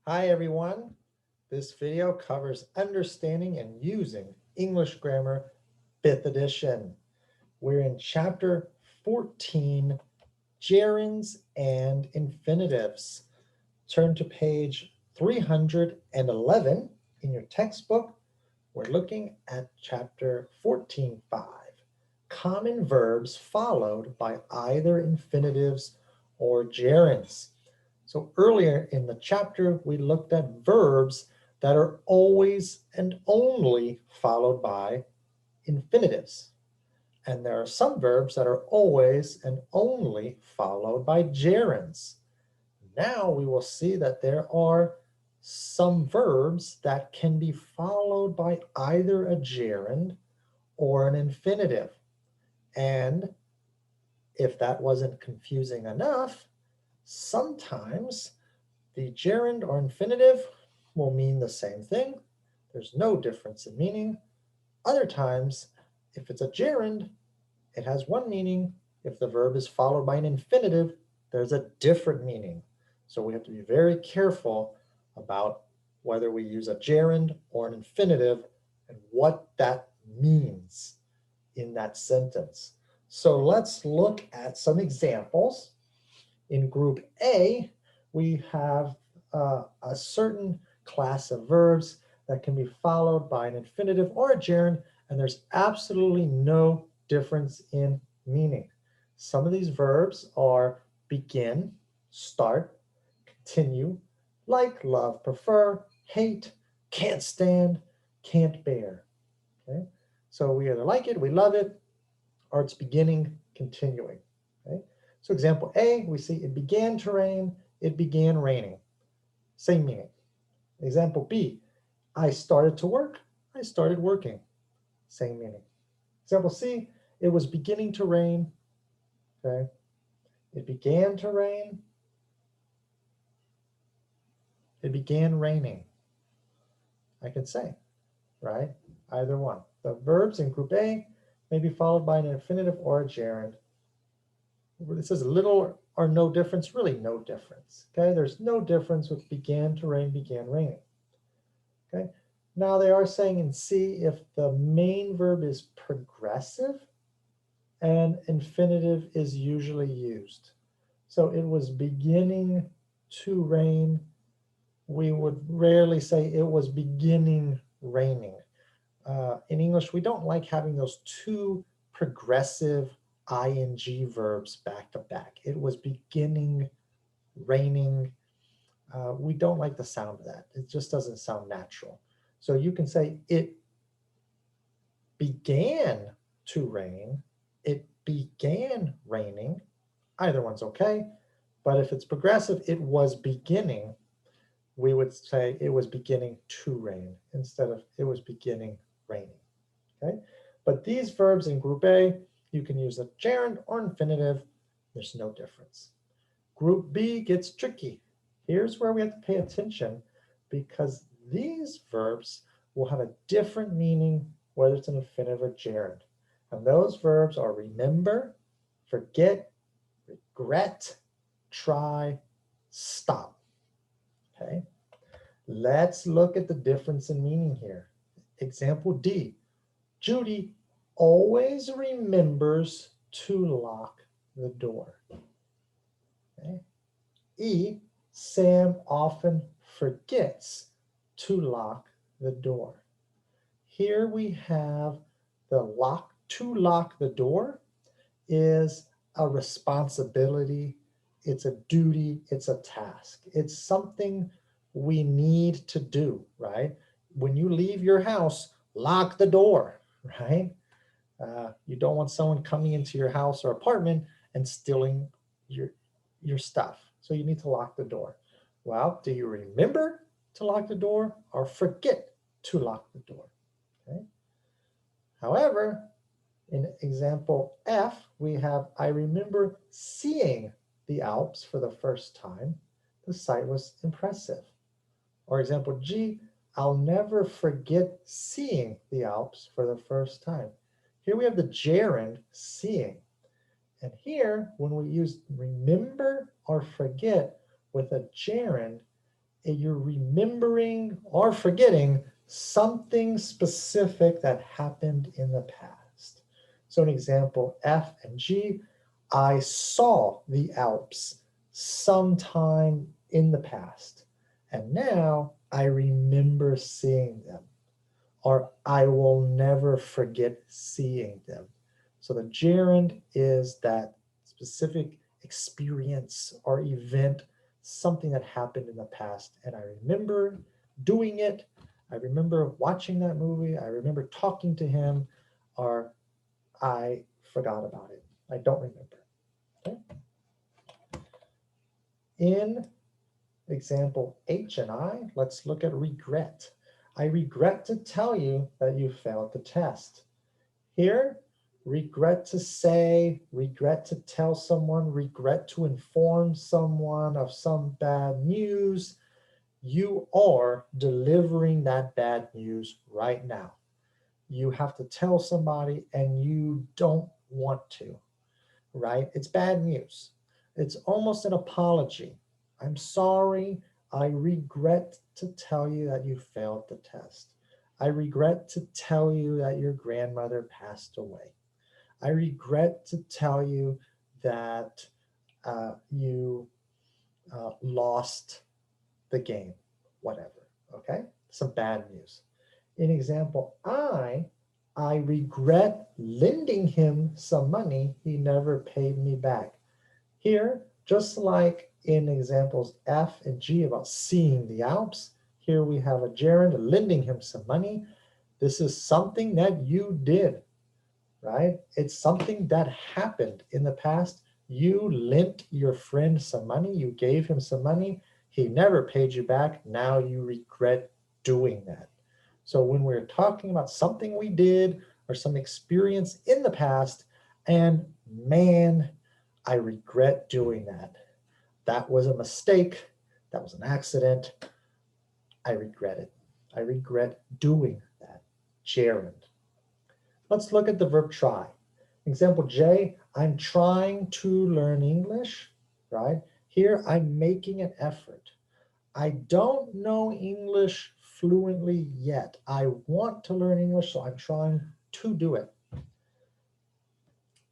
Hi everyone. This video covers understanding and using English grammar 5th edition. We're in chapter 14, Gerunds and Infinitives. Turn to page 311 in your textbook. We're looking at chapter 14.5, Common Verbs followed by either infinitives or gerunds. So earlier in the chapter, we looked at verbs that are always and only followed by infinitives. And there are some verbs that are always and only followed by gerunds. Now we will see that there are some verbs that can be followed by either a gerund or an infinitive. And if that wasn't confusing enough, sometimes the gerund or infinitive will mean the same thing. There's no difference in meaning. Other times, if it's a gerund, it has one meaning. If the verb is followed by an infinitive, there's a different meaning. So we have to be very careful about whether we use a gerund or an infinitive and what that means in that sentence. So let's look at some examples. In group A, we have a certain class of verbs that can be followed by an infinitive or a gerund, and there's absolutely no difference in meaning. Some of these verbs are begin, start, continue, like, love, prefer, hate, can't stand, can't bear. Okay? So we either like it, we love it, or it's beginning, continuing. Okay? So example A, we see it began to rain, it began raining. Same meaning. Example B, I started to work, I started working. Same meaning. Example C, it was beginning to rain. Okay? It began to rain, it began raining. I can say, right? Either one. The verbs in group A may be followed by an infinitive or a gerund. It says little or no difference, really no difference. Okay, there's no difference with began to rain, began raining. Okay, now they are saying in C, if the main verb is progressive, an infinitive is usually used. So it was beginning to rain. We would rarely say it was beginning raining. In English, we don't like having those two progressive ing verbs back to back. It was beginning raining. We don't like the sound of that. It just doesn't sound natural. So you can say it began to rain. It began raining. Either one's okay. But if it's progressive, it was beginning. We would say it was beginning to rain instead of it was beginning raining. Okay? But these verbs in group A, you can use a gerund or infinitive. There's no difference. Group B gets tricky. Here's where we have to pay attention because these verbs will have a different meaning whether it's an infinitive or gerund. And those verbs are remember, forget, regret, try, stop. Okay? Let's look at the difference in meaning here. Example D, Judy always remembers to lock the door. Okay? E, Sam often forgets to lock the door. Here we have the to lock the door is a responsibility, it's a duty, it's a task. It's something we need to do, right? When you leave your house, lock the door, right? You don't want someone coming into your house or apartment and stealing your stuff. So you need to lock the door. Well, do you remember to lock the door or forget to lock the door? Okay. However, in example F, we have, I remember seeing the Alps for the first time. The sight was impressive. Or example G, I'll never forget seeing the Alps for the first time. Here we have the gerund seeing. And here, when we use remember or forget with a gerund, you're remembering or forgetting something specific that happened in the past. So an example, F and G, I saw the Alps sometime in the past, and now I remember seeing them, or I will never forget seeing them. So the gerund is that specific experience or event, something that happened in the past, and I remember doing it. I remember watching that movie. I remember talking to him, or I forgot about it. I don't remember. Okay? In example H and I, let's look at regret. I regret to tell you that you failed the test. Here, regret to say, regret to tell someone, regret to inform someone of some bad news. You are delivering that bad news right now. You have to tell somebody and you don't want to, right? It's bad news. It's almost an apology. I'm sorry. I regret to tell you that you failed the test. I regret to tell you that your grandmother passed away. I regret to tell you that you lost the game, whatever. Okay? Some bad news. In example, I regret lending him some money. He never paid me back. Here, just like in examples F and G about seeing the Alps, here we have a gerund lending him some money. This is something that you did, right? It's something that happened in the past. You lent your friend some money, you gave him some money, he never paid you back. Now you regret doing that. So when we're talking about something we did or some experience in the past, and man, I regret doing that. That was a mistake. That was an accident. I regret it. I regret doing that. Gerund. Let's look at the verb try. Example J, I'm trying to learn English, right? Here, I'm making an effort. I don't know English fluently yet. I want to learn English, so I'm trying to do it.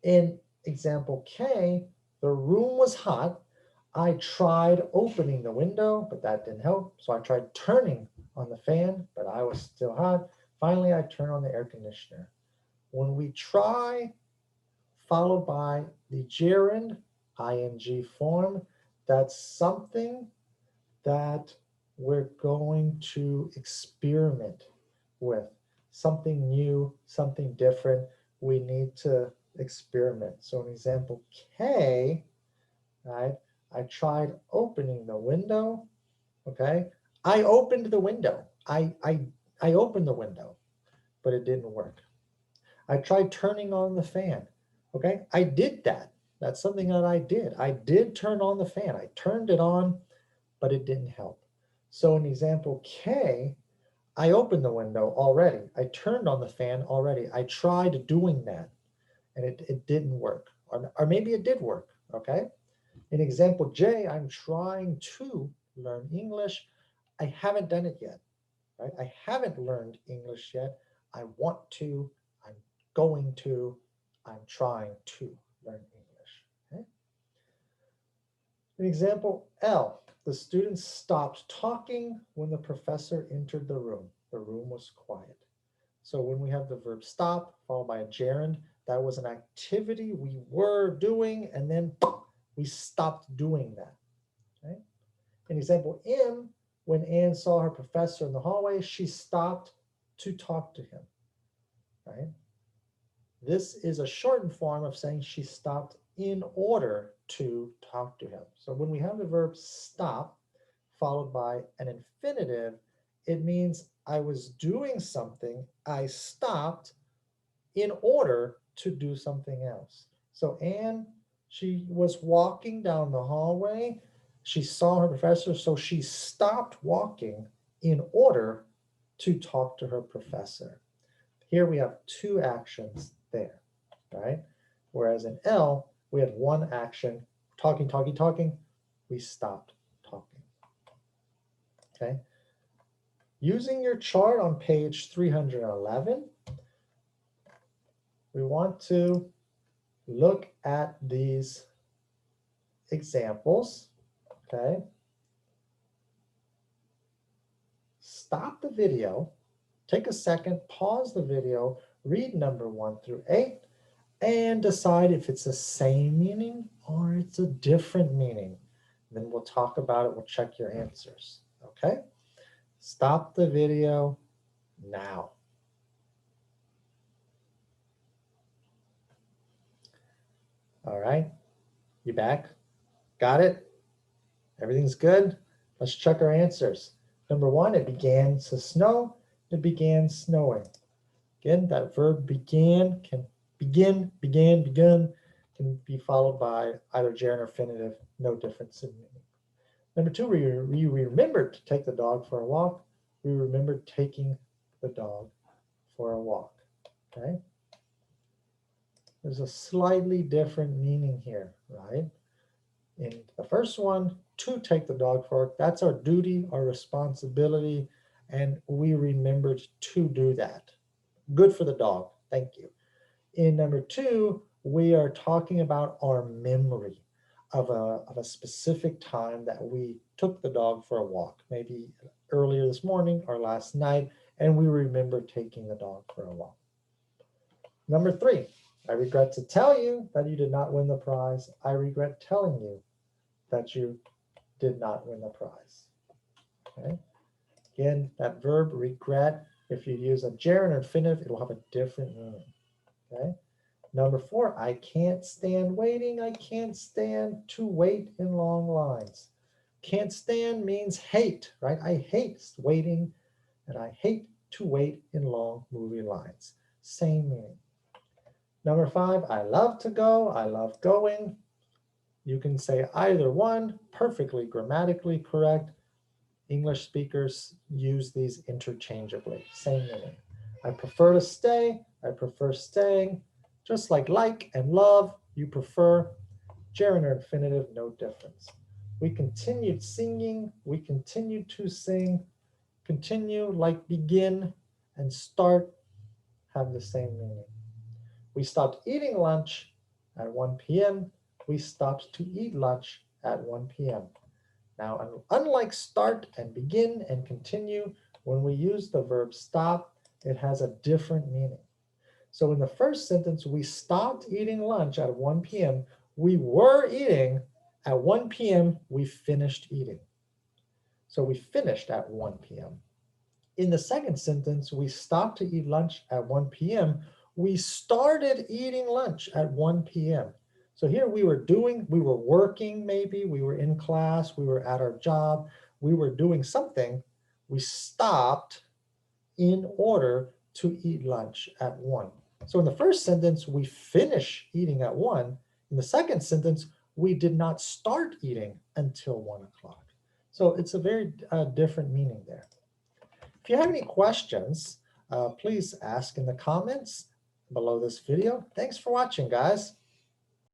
In example K, the room was hot. I tried opening the window, but that didn't help. So I tried turning on the fan, but I was still hot. Finally, I turned on the air conditioner. When we try, followed by the gerund, ing form, that's something that we're going to experiment with. Something new, something different. We need to experiment. So an example K, right? I tried opening the window. Okay. I opened the window. I opened the window, but it didn't work. I tried turning on the fan. Okay. I did that. That's something that I did. I did turn on the fan. I turned it on, but it didn't help. So in example K, I opened the window already. I turned on the fan already. I tried doing that and it didn't work. Or maybe it did work. Okay. In example J, I'm trying to learn English. I haven't done it yet, right? I haven't learned English yet. I want to, I'm going to, I'm trying to learn English. Okay? In example L, the students stopped talking when the professor entered the room. The room was quiet. So when we have the verb stop followed by a gerund, that was an activity we were doing and then we stopped doing that. Okay? In example M, when Anne saw her professor in the hallway, she stopped to talk to him. Right? This is a shortened form of saying she stopped in order to talk to him. So when we have the verb stop followed by an infinitive, it means I was doing something, I stopped in order to do something else. So Anne, she was walking down the hallway. She saw her professor, so she stopped walking in order to talk to her professor. Here we have two actions there, right? Whereas in L, we had one action, talking, talking, talking. We stopped talking. okay? Using your chart on page 311, we want to look at these examples, okay? Stop the video, take a second, pause the video, read number 1 through 8, and decide if it's the same meaning or it's a different meaning. Then we'll talk about it, we'll check your answers, okay? Stop the video now. All right, you back? Got it? Everything's good? Let's check our answers. Number 1, it began to snow. It began snowing. Again, that verb began can begin, began, begun can be followed by either gerund or infinitive, no difference in meaning. Number 2, we remembered to take the dog for a walk. We remembered taking the dog for a walk, okay? There's a slightly different meaning here, right? In the first one, to take the dog for a walk, that's our duty, our responsibility, and we remembered to do that. Good for the dog, thank you. In number 2, we are talking about our memory of a specific time that we took the dog for a walk, maybe earlier this morning or last night, and we remember taking the dog for a walk. Number 3, I regret to tell you that you did not win the prize. I regret telling you that you did not win the prize. Okay. Again, that verb regret, if you use a gerund or infinitive, it will have a different meaning. Okay. Number 4, I can't stand waiting. I can't stand to wait in long lines. Can't stand means hate, right? I hate waiting and I hate to wait in long movie lines. Same meaning. Number 5, I love to go. I love going. You can say either one, perfectly grammatically correct. English speakers use these interchangeably, same meaning. I prefer to stay. I prefer staying. Just like and love, you prefer. Gerund or infinitive, no difference. We continued singing. We continued to sing. Continue, like begin and start, have the same meaning. We stopped eating lunch at 1 p.m. We stopped to eat lunch at 1 p.m. Now, unlike start and begin and continue, when we use the verb stop, it has a different meaning. So in the first sentence, we stopped eating lunch at 1 p.m. We were eating at 1 p.m. We finished eating. So we finished at 1 p.m. In the second sentence, we stopped to eat lunch at 1 p.m. We started eating lunch at 1 p.m. So here we were working maybe, we were in class, we were at our job, we were doing something. We stopped in order to eat lunch at 1. So in the first sentence, we finish eating at 1. In the second sentence, we did not start eating until 1 o'clock. So it's a very different meaning there. If you have any questions, please ask in the comments below this video. Thanks for watching, guys.